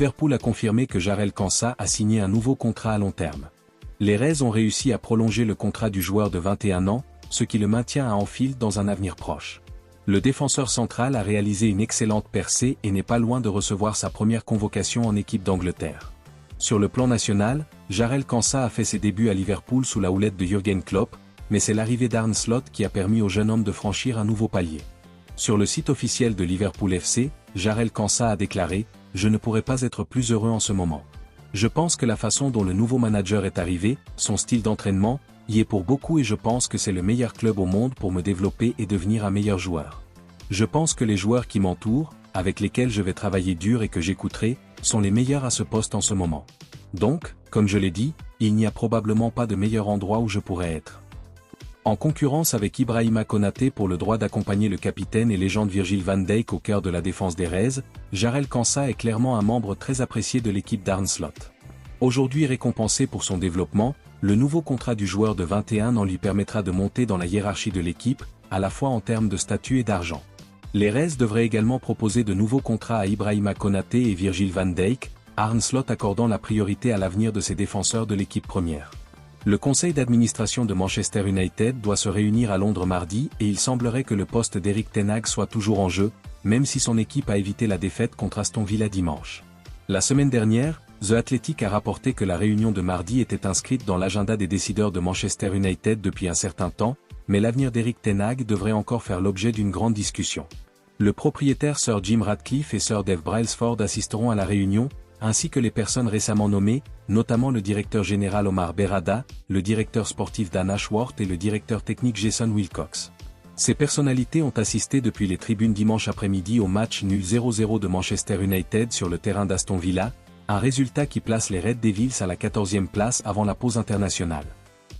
Liverpool a confirmé que Jarell Quansah a signé un nouveau contrat à long terme. Les Reds ont réussi à prolonger le contrat du joueur de 21 ans, ce qui le maintient à Anfield dans un avenir proche. Le défenseur central a réalisé une excellente percée et n'est pas loin de recevoir sa première convocation en équipe d'Angleterre. Sur le plan national, Jarell Quansah a fait ses débuts à Liverpool sous la houlette de Jürgen Klopp, mais c'est l'arrivée d'Arne Slot qui a permis au jeune homme de franchir un nouveau palier. Sur le site officiel de Liverpool FC, Jarell Quansah a déclaré « Je ne pourrais pas être plus heureux en ce moment. Je pense que la façon dont le nouveau manager est arrivé, son style d'entraînement, y est pour beaucoup et je pense que c'est le meilleur club au monde pour me développer et devenir un meilleur joueur. Je pense que les joueurs qui m'entourent, avec lesquels je vais travailler dur et que j'écouterai, sont les meilleurs à ce poste en ce moment. Donc, comme je l'ai dit, il n'y a probablement pas de meilleur endroit où je pourrais être. » En concurrence avec Ibrahima Konaté pour le droit d'accompagner le capitaine et légende Virgil van Dijk au cœur de la défense des Reds, Jarell Quansah est clairement un membre très apprécié de l'équipe d'Arne Slot. Aujourd'hui récompensé pour son développement, le nouveau contrat du joueur de 21 ans lui permettra de monter dans la hiérarchie de l'équipe, à la fois en termes de statut et d'argent. Les Reds devraient également proposer de nouveaux contrats à Ibrahima Konaté et Virgil van Dijk, Arne Slot accordant la priorité à l'avenir de ses défenseurs de l'équipe première. Le conseil d'administration de Manchester United doit se réunir à Londres mardi et il semblerait que le poste d'Erik ten Hag soit toujours en jeu, même si son équipe a évité la défaite contre Aston Villa dimanche. La semaine dernière, The Athletic a rapporté que la réunion de mardi était inscrite dans l'agenda des décideurs de Manchester United depuis un certain temps, mais l'avenir d'Erik ten Hag devrait encore faire l'objet d'une grande discussion. Le propriétaire Sir Jim Ratcliffe et Sir Dave Brailsford assisteront à la réunion, ainsi que les personnes récemment nommées, notamment le directeur général Omar Berrada, le directeur sportif Dan Ashworth et le directeur technique Jason Wilcox. Ces personnalités ont assisté depuis les tribunes dimanche après-midi au match nul 0-0 de Manchester United sur le terrain d'Aston Villa, un résultat qui place les Red Devils à la 14e place avant la pause internationale.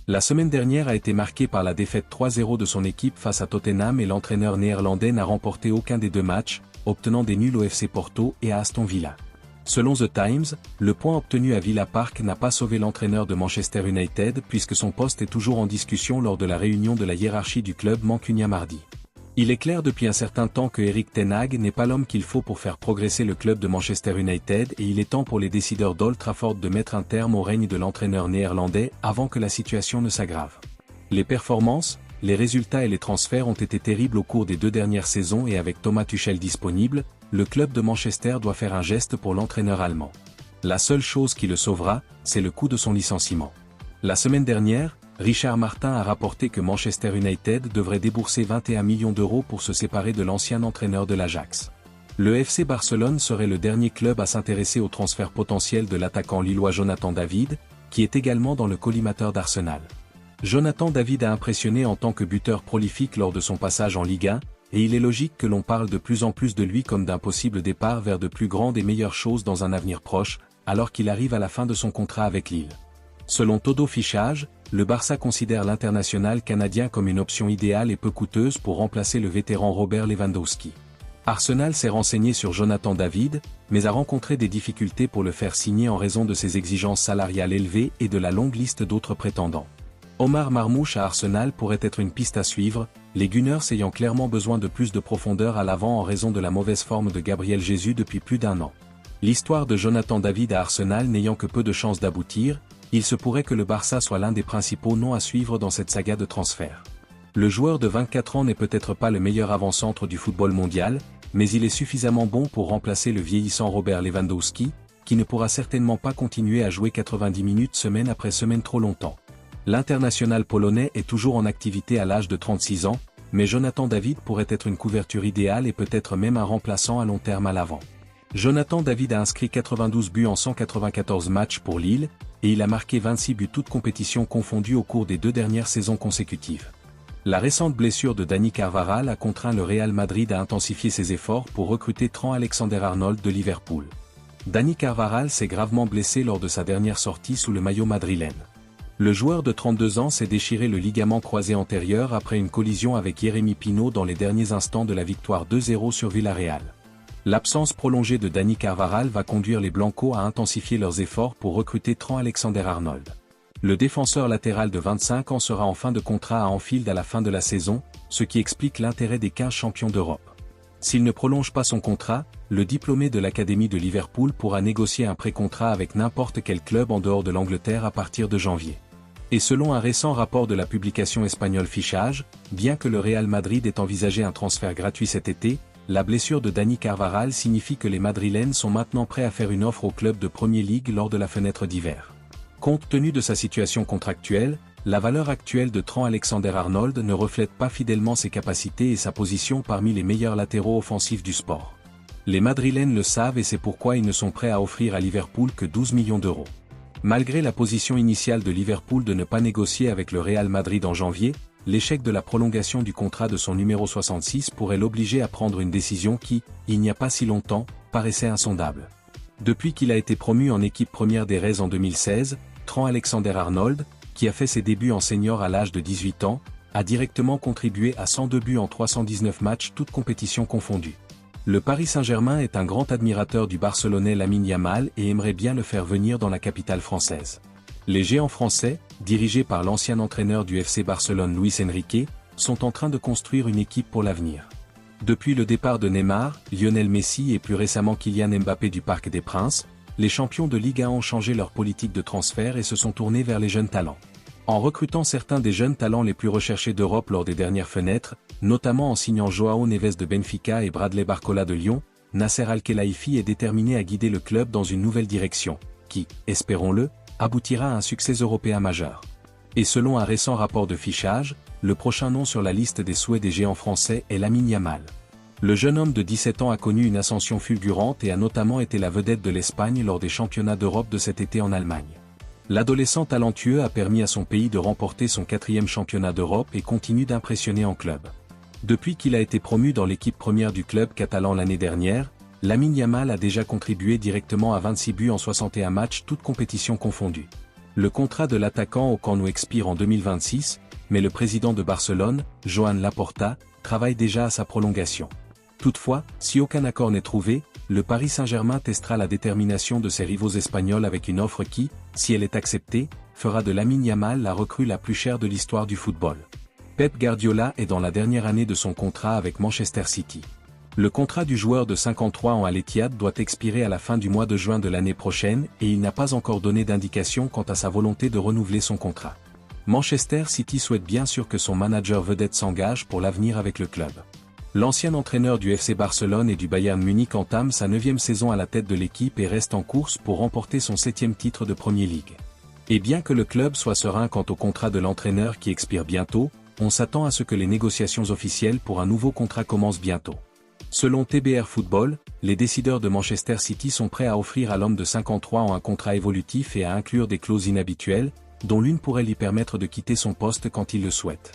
La semaine dernière a été marquée par la défaite 3-0 de son équipe face à Tottenham et l'entraîneur néerlandais n'a remporté aucun des deux matchs, obtenant des nuls au FC Porto et à Aston Villa. Selon The Times, le point obtenu à Villa Park n'a pas sauvé l'entraîneur de Manchester United puisque son poste est toujours en discussion lors de la réunion de la hiérarchie du club mancunien mardi. Il est clair depuis un certain temps que Erik ten Hag n'est pas l'homme qu'il faut pour faire progresser le club de Manchester United et il est temps pour les décideurs d'Old Trafford de mettre un terme au règne de l'entraîneur néerlandais avant que la situation ne s'aggrave. Les performances, les résultats et les transferts ont été terribles au cours des 2 dernières saisons et avec Thomas Tuchel disponible, le club de Manchester doit faire un geste pour l'entraîneur allemand. La seule chose qui le sauvera, c'est le coût de son licenciement. La semaine dernière, Richard Martin a rapporté que Manchester United devrait débourser 21 millions d'euros pour se séparer de l'ancien entraîneur de l'Ajax. Le FC Barcelone serait le dernier club à s'intéresser au transfert potentiel de l'attaquant lillois Jonathan David, qui est également dans le collimateur d'Arsenal. Jonathan David a impressionné en tant que buteur prolifique lors de son passage en Ligue 1, et il est logique que l'on parle de plus en plus de lui comme d'un possible départ vers de plus grandes et meilleures choses dans un avenir proche, alors qu'il arrive à la fin de son contrat avec Lille. Selon Todo Fichage, le Barça considère l'international canadien comme une option idéale et peu coûteuse pour remplacer le vétéran Robert Lewandowski. Arsenal s'est renseigné sur Jonathan David, mais a rencontré des difficultés pour le faire signer en raison de ses exigences salariales élevées et de la longue liste d'autres prétendants. Omar Marmouche à Arsenal pourrait être une piste à suivre, les Gunners ayant clairement besoin de plus de profondeur à l'avant en raison de la mauvaise forme de Gabriel Jesus depuis plus d'1 an. L'histoire de Jonathan David à Arsenal n'ayant que peu de chances d'aboutir, il se pourrait que le Barça soit l'un des principaux noms à suivre dans cette saga de transfert. Le joueur de 24 ans n'est peut-être pas le meilleur avant-centre du football mondial, mais il est suffisamment bon pour remplacer le vieillissant Robert Lewandowski, qui ne pourra certainement pas continuer à jouer 90 minutes semaine après semaine trop longtemps. L'international polonais est toujours en activité à l'âge de 36 ans, mais Jonathan David pourrait être une couverture idéale et peut-être même un remplaçant à long terme à l'avant. Jonathan David a inscrit 92 buts en 194 matchs pour Lille, et il a marqué 26 buts toutes compétitions confondues au cours des 2 dernières saisons consécutives. La récente blessure de Dani Carvajal a contraint le Real Madrid à intensifier ses efforts pour recruter Trent Alexander-Arnold de Liverpool. Dani Carvajal s'est gravement blessé lors de sa dernière sortie sous le maillot madrilène. Le joueur de 32 ans s'est déchiré le ligament croisé antérieur après une collision avec Jérémy Pino dans les derniers instants de la victoire 2-0 sur Villarreal. L'absence prolongée de Dani Carvajal va conduire les Blancos à intensifier leurs efforts pour recruter Trent Alexander-Arnold. Le défenseur latéral de 25 ans sera en fin de contrat à Anfield à la fin de la saison, ce qui explique l'intérêt des 15 champions d'Europe. S'il ne prolonge pas son contrat, le diplômé de l'Académie de Liverpool pourra négocier un pré-contrat avec n'importe quel club en dehors de l'Angleterre à partir de janvier. Et selon un récent rapport de la publication espagnole Fichage, bien que le Real Madrid ait envisagé un transfert gratuit cet été, la blessure de Dani Carvajal signifie que les Madrilènes sont maintenant prêts à faire une offre au club de Premier League lors de la fenêtre d'hiver. Compte tenu de sa situation contractuelle, la valeur actuelle de Trent Alexander-Arnold ne reflète pas fidèlement ses capacités et sa position parmi les meilleurs latéraux offensifs du sport. Les Madrilènes le savent et c'est pourquoi ils ne sont prêts à offrir à Liverpool que 12 millions d'euros. Malgré la position initiale de Liverpool de ne pas négocier avec le Real Madrid en janvier, l'échec de la prolongation du contrat de son numéro 66 pourrait l'obliger à prendre une décision qui, il n'y a pas si longtemps, paraissait insondable. Depuis qu'il a été promu en équipe première des Reds en 2016, Trent Alexander-Arnold, qui a fait ses débuts en senior à l'âge de 18 ans, a directement contribué à 102 buts en 319 matchs toutes compétitions confondues. Le Paris Saint-Germain est un grand admirateur du Barcelonais Lamine Yamal et aimerait bien le faire venir dans la capitale française. Les géants français, dirigés par l'ancien entraîneur du FC Barcelone Luis Enrique, sont en train de construire une équipe pour l'avenir. Depuis le départ de Neymar, Lionel Messi et plus récemment Kylian Mbappé du Parc des Princes, les champions de Ligue 1 ont changé leur politique de transfert et se sont tournés vers les jeunes talents. En recrutant certains des jeunes talents les plus recherchés d'Europe lors des dernières fenêtres, notamment en signant Joao Neves de Benfica et Bradley Barcola de Lyon, Nasser Al-Khelaifi est déterminé à guider le club dans une nouvelle direction, qui, espérons-le, aboutira à un succès européen majeur. Et selon un récent rapport de Fichage, le prochain nom sur la liste des souhaits des géants français est Lamine Yamal. Le jeune homme de 17 ans a connu une ascension fulgurante et a notamment été la vedette de l'Espagne lors des championnats d'Europe de cet été en Allemagne. L'adolescent talentueux a permis à son pays de remporter son 4e championnat d'Europe et continue d'impressionner en club. Depuis qu'il a été promu dans l'équipe première du club catalan l'année dernière, Lamine Yamal a déjà contribué directement à 26 buts en 61 matchs toutes compétitions confondues. Le contrat de l'attaquant au Camp Nou expire en 2026, mais le président de Barcelone, Joan Laporta, travaille déjà à sa prolongation. Toutefois, si aucun accord n'est trouvé, le Paris Saint-Germain testera la détermination de ses rivaux espagnols avec une offre qui, si elle est acceptée, fera de Lamine Yamal la recrue la plus chère de l'histoire du football. Pep Guardiola est dans la dernière année de son contrat avec Manchester City. Le contrat du joueur de 53 ans à l'Etihad doit expirer à la fin du mois de juin de l'année prochaine et il n'a pas encore donné d'indication quant à sa volonté de renouveler son contrat. Manchester City souhaite bien sûr que son manager vedette s'engage pour l'avenir avec le club. L'ancien entraîneur du FC Barcelone et du Bayern Munich entame sa 9e saison à la tête de l'équipe et reste en course pour remporter son 7e titre de Premier League. Et bien que le club soit serein quant au contrat de l'entraîneur qui expire bientôt, on s'attend à ce que les négociations officielles pour un nouveau contrat commencent bientôt. Selon TBR Football, les décideurs de Manchester City sont prêts à offrir à l'homme de 53 ans un contrat évolutif et à inclure des clauses inhabituelles, dont l'une pourrait lui permettre de quitter son poste quand il le souhaite.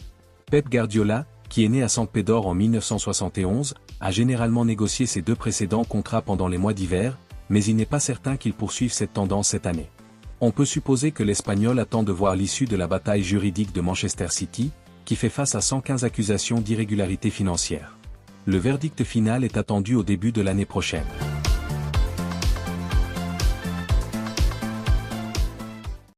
Pep Guardiola, qui est né à Sant Pedor en 1971, a généralement négocié ses 2 précédents contrats pendant les mois d'hiver, mais il n'est pas certain qu'il poursuive cette tendance cette année. On peut supposer que l'Espagnol attend de voir l'issue de la bataille juridique de Manchester City, qui fait face à 115 accusations d'irrégularité financière. Le verdict final est attendu au début de l'année prochaine.